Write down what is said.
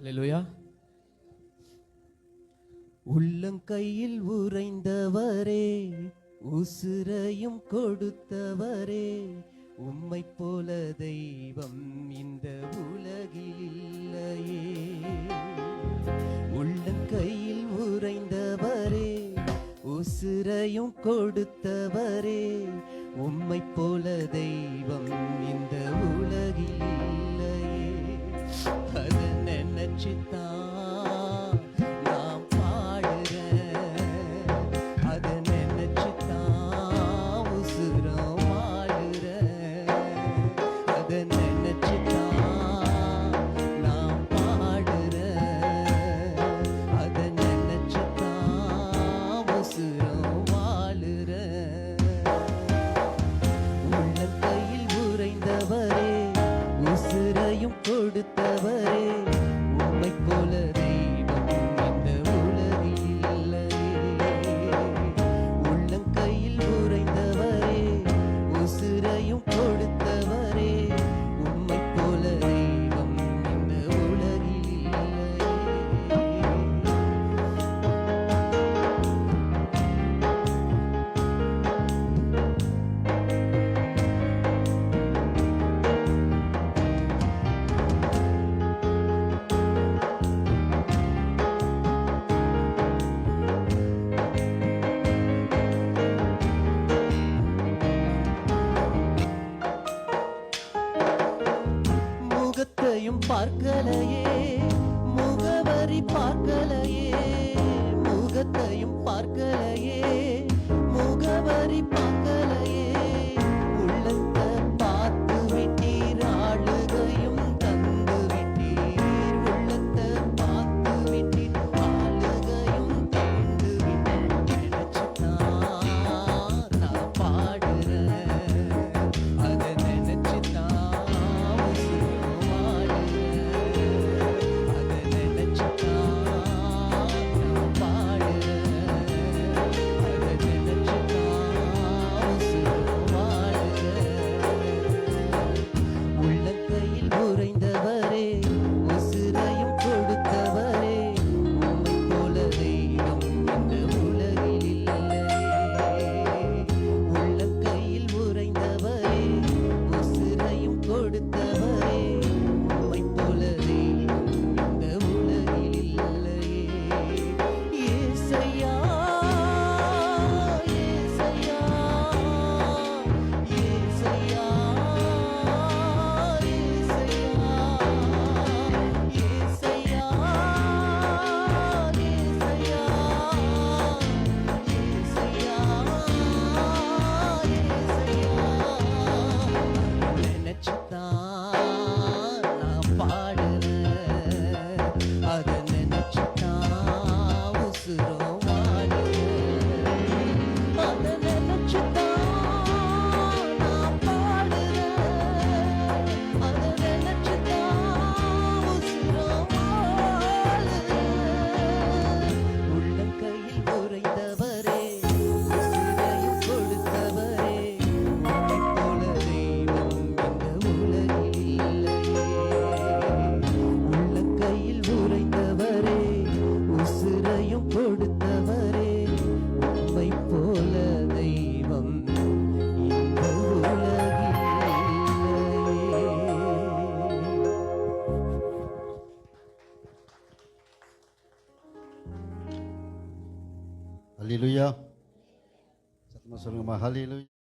அல்லேலூயா. உள்ளங்கையில் உறைந்தவரே, உசிரையும் கொடுத்தவரே, உம்மை போல தெய்வம் இந்த உலகில் இல்லையே. உள்ளங்கையில் உறைந்தவரே, உசிரையும் கொடுத்தவரே, உம்மை போல தெய்வம் இந்த உலகில் இல்லையே. அது நினைச்சுதான் நான் பாடுறேன், அது நினைச்சுதான் உசுரம் வாழுறேன், அது நினைச்சுதான் நான் பாடுறேன், அது நினைச்சுதான் உசுரம் வாழுறேன். உள்ளங்கையில் உறைந்தவரே, உசிரையும் கொடுத்தவரே, உம்மை போல தெய்வம் இந்த உலகில் இல்லையே. உள்ளங்கையில் உறைந்தவரே, உசிரையும் கொடுத்தவரே, உம்மை போல தெய்வம் இந்த உலகில் இல்லையே. முகத்தையும் பார்க்கலையே, முகவரி பார்க்கலையே, முகத்தையும் பார்க்கலையே, முகவரி பார்க்கலையே. உள்ளத்தை பார்த்து விட்டீர், ஆளுகையும் தந்து விட்டீர். உள்ளத்தை பார்த்து விட்டீர், ஆளுகையும் தந்து விட்டீர். நினைச்சுதான் நான் பாடுறேன், அதை நினைச்சுதான் உறைந்தவரே, உசிரையும் கொடுத்தவரே, உம்மை போல தெய்வம் இந்த உலகில் இல்லையே. உள்ளங்கையில் உறைந்தவரே, உசிரையும் கொடுத்தவரே, உம்மை போல தெய்வம் இந்த உலகில் இல்லையே. ஏசையா, ஏசையா, ஏசையா, நான் பாடுறேன், அதை நினைச்சுதான் உசுரம் வாழுறேன், அதை நினைச்சுதான் நான் பாடுறேன், அதை நினைச்சுதான் உசுரம் வாழுறேன். உள்ளங்கையில் உறைந்தவரே, உசிரையும் கொடுத்தவரே, உம்மை போல தெய்வம் இந்த உலகில் இல்லையே. உள்ளங்கையில் உறைந்தவரே, உசிரையும் கொடுத்தவரே, உம்மை போல தெய்வம் இந்த உலகில் இல்லையே. Haleluya. Satu masuk rumah haleluya.